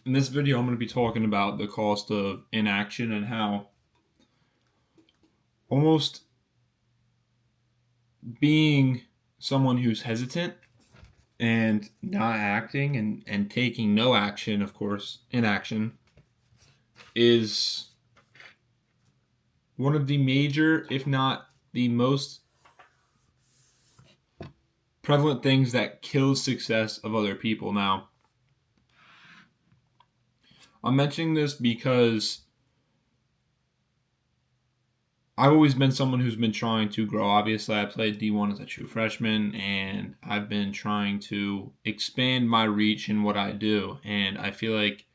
In this video, I'm going to be talking about the cost of inaction and how almost being someone who's hesitant and not acting and taking no action, of course, inaction, is one of the major, if not the most prevalent things that kills success of other people. Now, I'm mentioning this because I've always been someone who's been trying to grow. Obviously, I played D1 as a true freshman, and I've been trying to expand my reach in what I do. And I feel like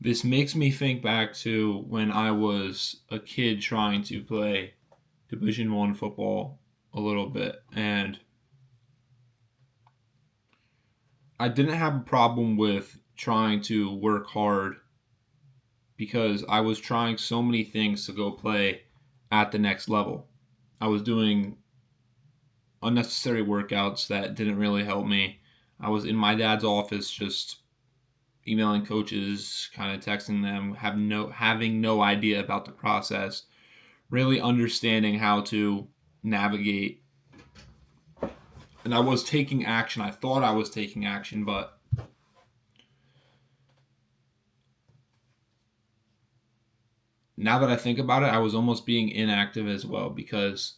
this makes me think back to when I was a kid trying to play Division I football a little bit. And I didn't have a problem with trying to work hard because I was trying so many things to go play at the next level. I was doing unnecessary workouts that didn't really help me. I was in my dad's office just emailing coaches, kind of texting them, having no idea about the process, really understanding how to navigate. And I was taking action. I thought I was taking action, but now that I think about it, I was almost being inactive as well, because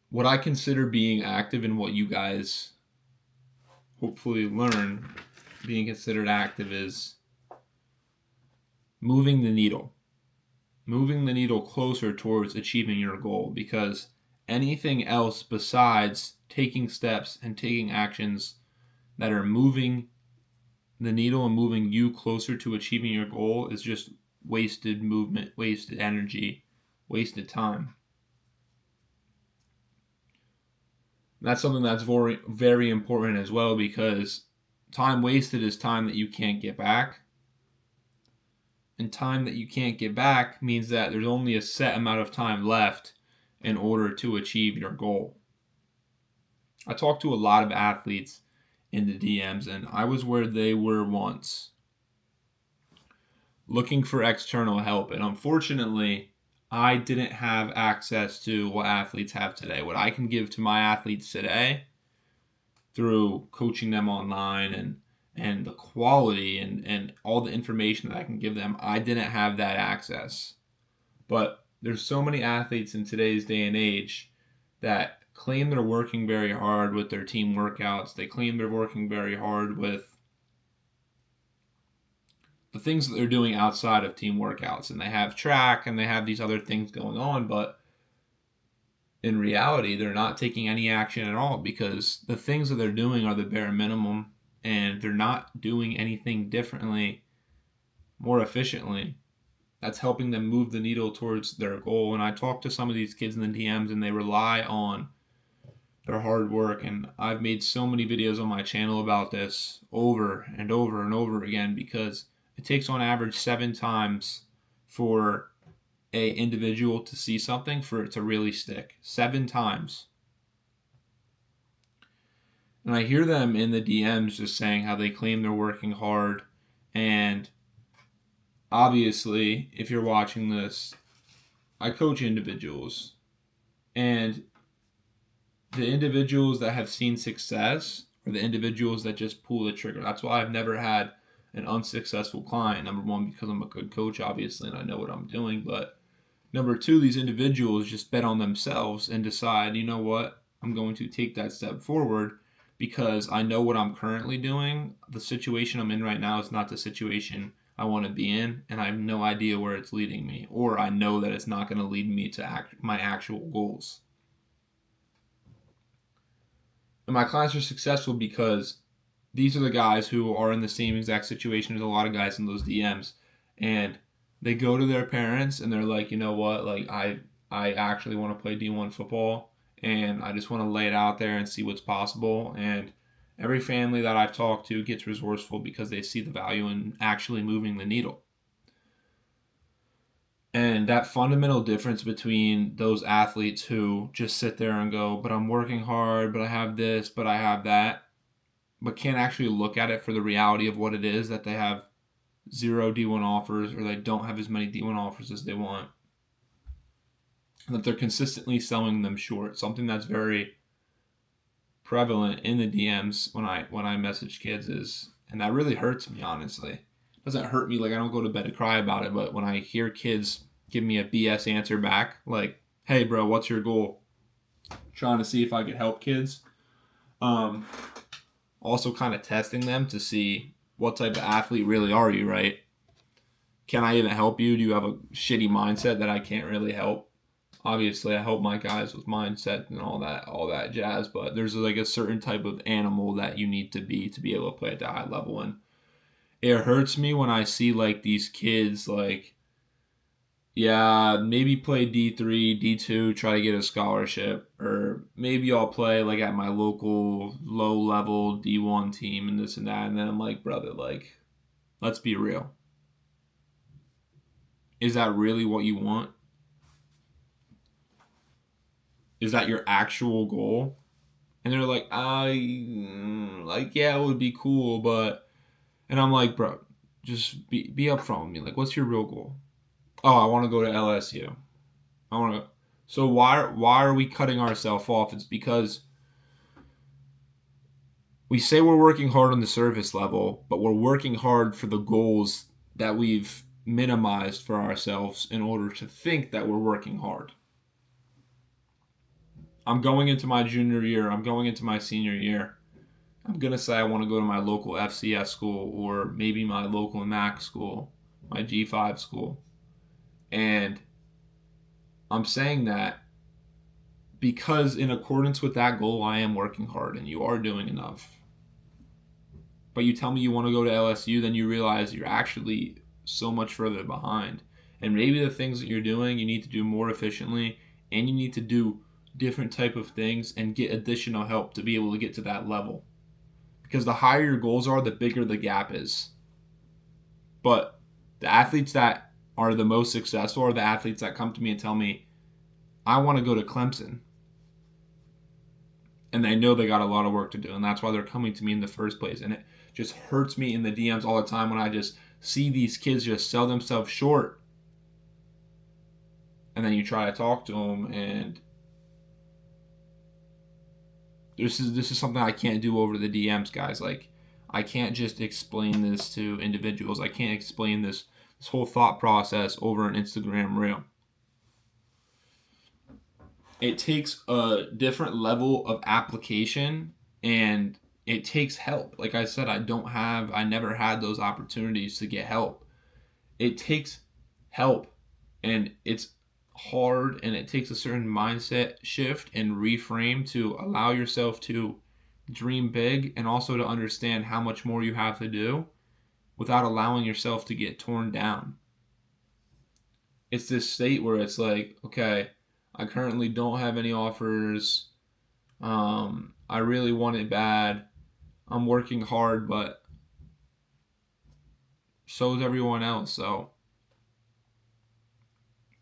what I consider being active and what you guys hopefully learn being considered active is moving the needle closer towards achieving your goal, because anything else besides taking steps and taking actions that are moving the needle and moving you closer to achieving your goal is just wasted movement, wasted energy, wasted time. That's something that's very, very important as well, because time wasted is time that you can't get back. And time that you can't get back means that there's only a set amount of time left in order to achieve your goal. I talked to a lot of athletes in the DMs, and I was where they were once, looking for external help. And unfortunately, I didn't have access to what athletes have today. What I can give to my athletes today through coaching them online and the quality and all the information that I can give them, I didn't have that access. But there's so many athletes in today's day and age that claim they're working very hard with their team workouts. They claim they're working very hard with the things that they're doing outside of team workouts, and they have track and they have these other things going on, but in reality, they're not taking any action at all, because the things that they're doing are the bare minimum, and they're not doing anything differently, more efficiently, that's helping them move the needle towards their goal. And I talk to some of these kids in the DMs, and they rely on their hard work. And I've made so many videos on my channel about this over and over and over again, because it takes on average 7 times for a individual to see something for it to really stick. 7 times. And I hear them in the DMs just saying how they claim they're working hard. And obviously, if you're watching this, I coach individuals. And the individuals that have seen success are the individuals that just pull the trigger. That's why I've never had an unsuccessful client. Number one, because I'm a good coach, obviously, and I know what I'm doing. But number two, these individuals just bet on themselves and decide, you know what, I'm going to take that step forward because I know what I'm currently doing. The situation I'm in right now is not the situation I want to be in, and I have no idea where it's leading me, or I know that it's not going to lead me to my actual goals. And my clients are successful because these are the guys who are in the same exact situation as a lot of guys in those DMs. And they go to their parents and they're like, you know what, like I actually want to play D1 football, and I just want to lay it out there and see what's possible. And every family that I've talked to gets resourceful because they see the value in actually moving the needle. And that fundamental difference between those athletes who just sit there and go, but I'm working hard, but I have this, but I have that, but can't actually look at it for the reality of what it is, that they have 0 D1 offers, or they don't have as many D1 offers as they want, and that they're consistently selling them short. Something that's very prevalent in the DMs when I message kids is, and that really hurts me, honestly. It doesn't hurt me, like I don't go to bed and cry about it, but when I hear kids give me a BS answer back, like, hey bro, what's your goal? Trying to see if I could help kids. Also kind of testing them to see what type of athlete really are you, right? Can I even help you? Do you have a shitty mindset that I can't really help? Obviously, I help my guys with mindset and all that jazz, but there's like a certain type of animal that you need to be able to play at that high level. And it hurts me when I see like these kids like, yeah, maybe play D3, D2, try to get a scholarship, or maybe I'll play like at my local low level D1 team and this and that. And then I'm like, brother, like, let's be real. Is that really what you want? Is that your actual goal? And they're like, yeah, it would be cool, but, and I'm like, bro, just be upfront with me. Like, what's your real goal? Oh, I want to go to LSU. I want to. So why are we cutting ourselves off? It's because we say we're working hard on the surface level, but we're working hard for the goals that we've minimized for ourselves in order to think that we're working hard. I'm going into my junior year. I'm going into my senior year. I'm going to say I want to go to my local FCS school, or maybe my local MAC school, my G5 school. And I'm saying that because in accordance with that goal, I am working hard and you are doing enough. But you tell me you want to go to LSU, then you realize you're actually so much further behind. And maybe the things that you're doing, you need to do more efficiently, and you need to do different type of things and get additional help to be able to get to that level. Because the higher your goals are, the bigger the gap is. But the athletes that are the most successful are the athletes that come to me and tell me, I want to go to Clemson. And they know they got a lot of work to do, and that's why they're coming to me in the first place. And it just hurts me in the DMs all the time when I just see these kids just sell themselves short. And then you try to talk to them, and this is something I can't do over the DMs, guys. Like, I can't just explain this to individuals. I can't explain this whole thought process over an Instagram reel. It takes a different level of application, and it takes help. Like I said, I never had those opportunities to get help. It takes help, and it's hard, and it takes a certain mindset shift and reframe to allow yourself to dream big, and also to understand how much more you have to do without allowing yourself to get torn down. It's this state where it's like, okay, I currently don't have any offers. I really want it bad. I'm working hard, but so is everyone else. So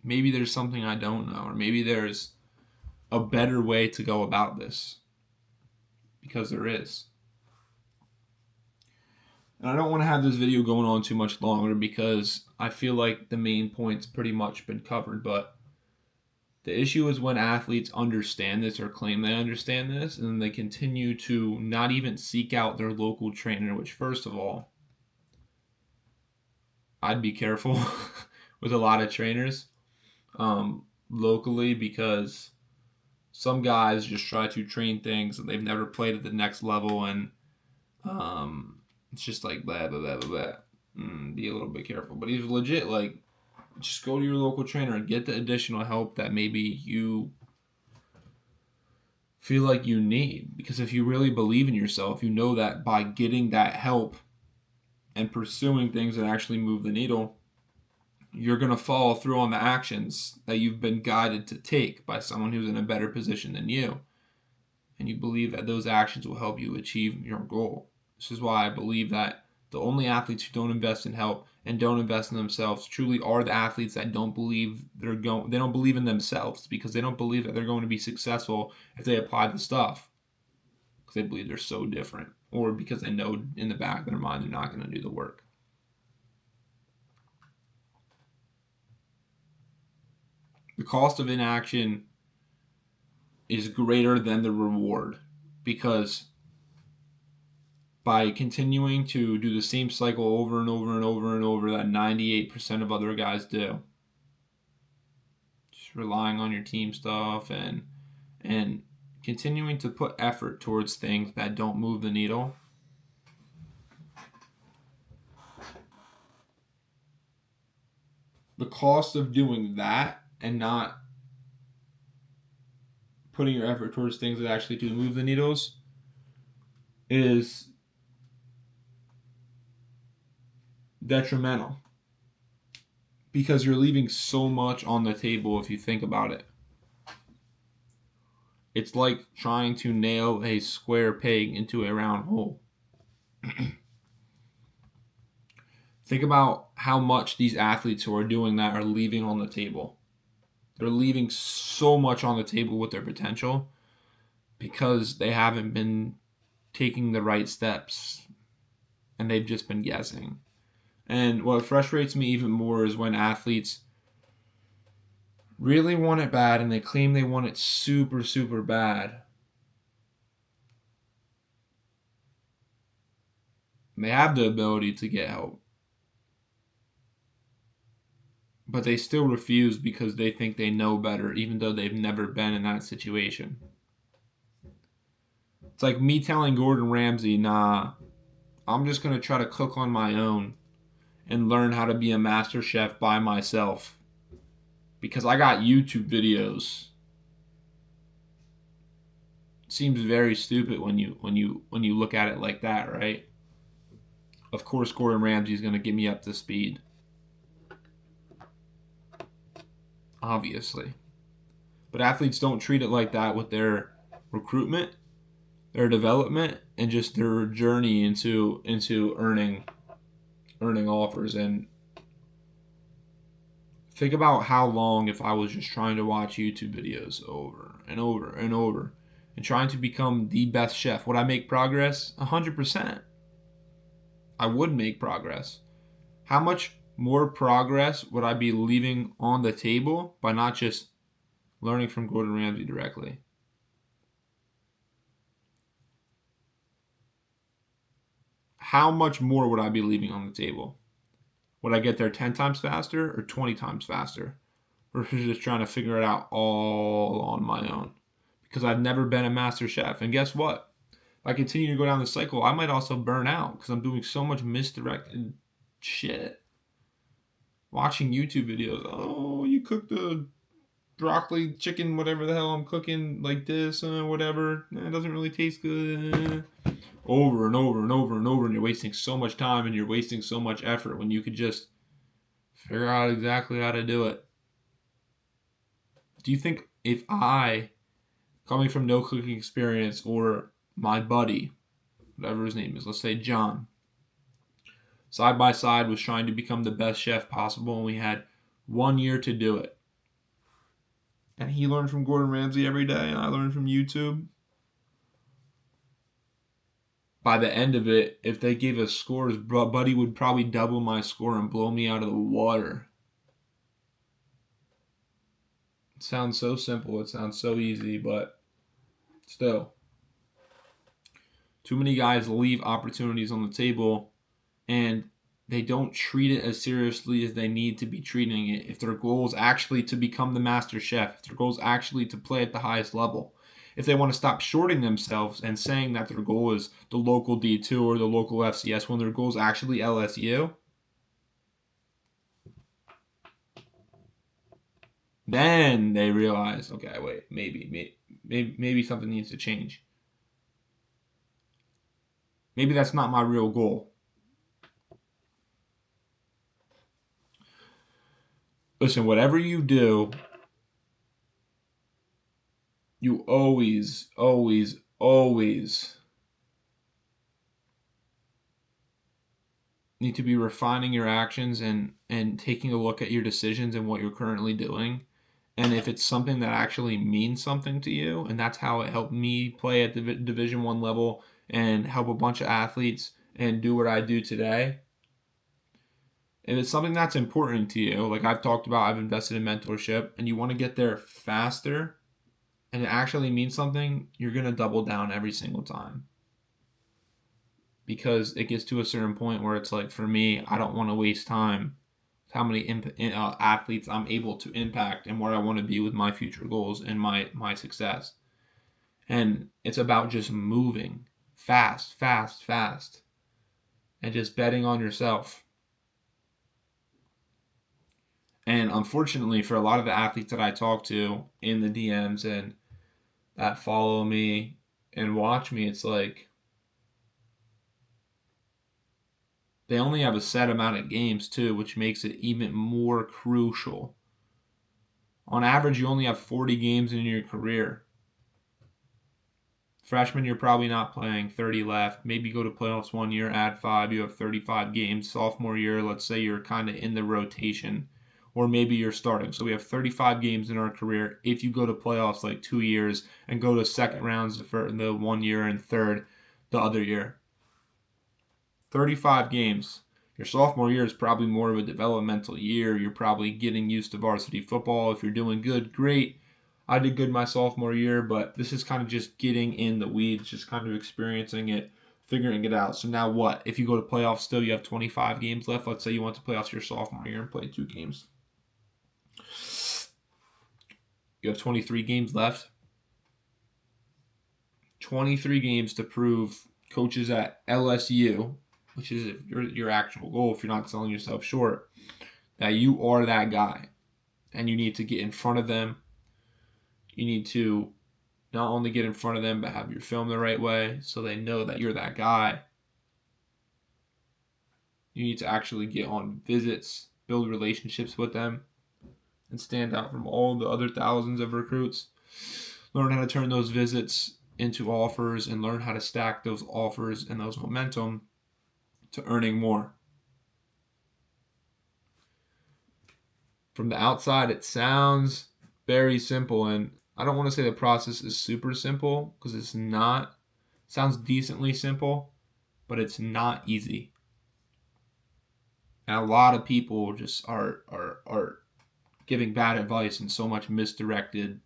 maybe there's something I don't know, or maybe there's a better way to go about this, because there is. And I don't want to have this video going on too much longer, because I feel like the main point's pretty much been covered, but the issue is when athletes understand this or claim they understand this, and then they continue to not even seek out their local trainer, which, first of all, I'd be careful with a lot of trainers locally, because some guys just try to train things and they've never played at the next level, and it's just like blah, blah, blah, blah, blah. Be a little bit careful. But he's legit, like, just go to your local trainer and get the additional help that maybe you feel like you need. Because if you really believe in yourself, you know that by getting that help and pursuing things that actually move the needle, you're going to follow through on the actions that you've been guided to take by someone who's in a better position than you. And you believe that those actions will help you achieve your goal. This is why I believe that the only athletes who don't invest in help and don't invest in themselves truly are the athletes that don't believe they don't believe in themselves, because they don't believe that they're going to be successful if they apply the stuff, because they believe they're so different. or because they know in the back of their mind they're not going to do the work. The cost of inaction is greater than the reward, because by continuing to do the same cycle over and over and over and over that 98% of other guys do, just relying on your team stuff and continuing to put effort towards things that don't move the needle, the cost of doing that and not putting your effort towards things that actually do move the needles is detrimental, because you're leaving so much on the table if you think about it. It's like trying to nail a square peg into a round hole. Think about how much these athletes who are doing that are leaving on the table. They're leaving so much on the table with their potential because they haven't been taking the right steps and they've just been guessing. And what frustrates me even more is when athletes really want it bad and they claim they want it super, super bad. And they have the ability to get help, but they still refuse because they think they know better, even though they've never been in that situation. It's like me telling Gordon Ramsay, nah, I'm just going to try to cook on my own and learn how to be a master chef by myself because I got YouTube videos. It seems very stupid when you look at it like that, right? Of course, Gordon Ramsay is going to get me up to speed. Obviously. But athletes don't treat it like that with their recruitment, their development, and just their journey into earning offers. And think about how long, if I was just trying to watch YouTube videos over and over and over and trying to become the best chef, would I make progress? 100%. I would make progress. How much more progress would I be leaving on the table by not just learning from Gordon Ramsay directly? How much more would I be leaving on the table? Would I get there 10 times faster or 20 times faster? Versus just trying to figure it out all on my own. Because I've never been a master chef. And guess what? If I continue to go down the cycle, I might also burn out because I'm doing so much misdirected shit. Watching YouTube videos. Oh, you cooked the broccoli, chicken, whatever the hell I'm cooking like this, whatever. It doesn't really taste good. Over and over and over and over, and you're wasting so much time and you're wasting so much effort when you could just figure out exactly how to do it. Do you think if I, coming from no cooking experience, or my buddy, whatever his name is, let's say John, side by side was trying to become the best chef possible, and we had 1 year to do it, and he learned from Gordon Ramsay every day and I learned from YouTube, by the end of it, if they gave us scores, Buddy would probably double my score and blow me out of the water. It sounds so simple. It sounds so easy, but still. Too many guys leave opportunities on the table and they don't treat it as seriously as they need to be treating it. If their goal is actually to become the master chef, if their goal is actually to play at the highest level, if they want to stop shorting themselves and saying that their goal is the local D2 or the local FCS when their goal is actually LSU, then they realize, okay, wait, maybe something needs to change. Maybe that's not my real goal. Listen, whatever you do, you always need to be refining your actions and taking a look at your decisions and what you're currently doing. And if it's something that actually means something to you, and that's how it helped me play at the Division I level and help a bunch of athletes and do what I do today, if it's something that's important to you, like I've talked about, I've invested in mentorship, and you want to get there faster, and it actually means something, you're going to double down every single time. Because it gets to a certain point where it's like, for me, I don't want to waste time with how many athletes I'm able to impact and where I want to be with my future goals and my success. And it's about just moving fast, and just betting on yourself. And unfortunately, for a lot of the athletes that I talk to in the DMs and that follow me and watch me, it's like they only have a set amount of games too, which makes it even more crucial. On average, you only have 40 games in your career. Freshman, you're probably not playing, 30 left. Maybe go to playoffs 1 year, add 5, you have 35 games. Sophomore year, let's say you're kind of in the rotation, or maybe you're starting. So we have 35 games in our career. If you go to playoffs like 2 years and go to second rounds for the 1 year and third the other year. 35 games. Your sophomore year is probably more of a developmental year. You're probably getting used to varsity football. If you're doing good, great. I did good my sophomore year, but this is kind of just getting in the weeds, just kind of experiencing it, figuring it out. So now what? If you go to playoffs still, you have 25 games left. Let's say you went to playoffs your sophomore year and played 2 games. You have 23 games left. 23 games to prove coaches at LSU, which is your actual goal if you're not selling yourself short, that you are that guy. And you need to get in front of them. You need to not only get in front of them, but have your film the right way so they know that you're that guy. You need to actually get on visits, build relationships with them, and stand out from all the other thousands of recruits. Learn how to turn those visits into offers and learn how to stack those offers and those momentum to earning more. From the outside, it sounds very simple, and I don't want to say the process is super simple because it's not. It sounds decently simple, but it's not easy. And a lot of people just are giving bad advice and so much misdirected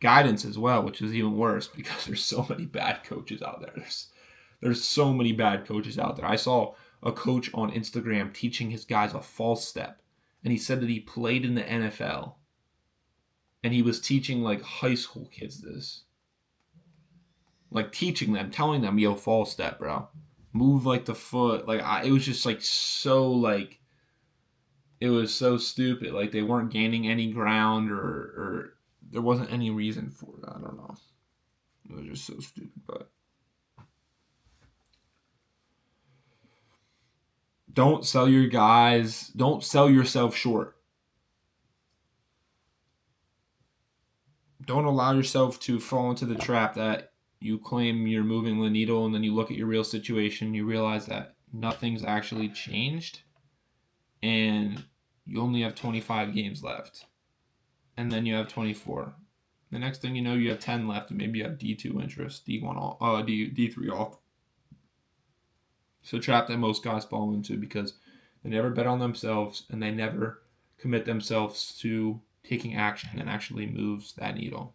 guidance as well, which is even worse because there's so many bad coaches out there. There's so many bad coaches out there. I saw a coach on Instagram teaching his guys a false step, and he said that he played in the NFL, and he was teaching like high school kids this. Like teaching them, telling them, yo, false step, bro. Move like the foot. It was just like so like, it was so stupid. Like they weren't gaining any ground or there wasn't any reason for it. I don't know. It was just so stupid, but don't sell your guys. Don't sell yourself short. Don't allow yourself to fall into the trap that you claim you're moving the needle and then you look at your real situation, you realize that nothing's actually changed and you only have 25 games left. And then you have 24. The next thing you know, you have 10 left and maybe you have D2 interest, D1 off, D3 off. It's a trap that most guys fall into because they never bet on themselves and they never commit themselves to taking action and actually moves that needle.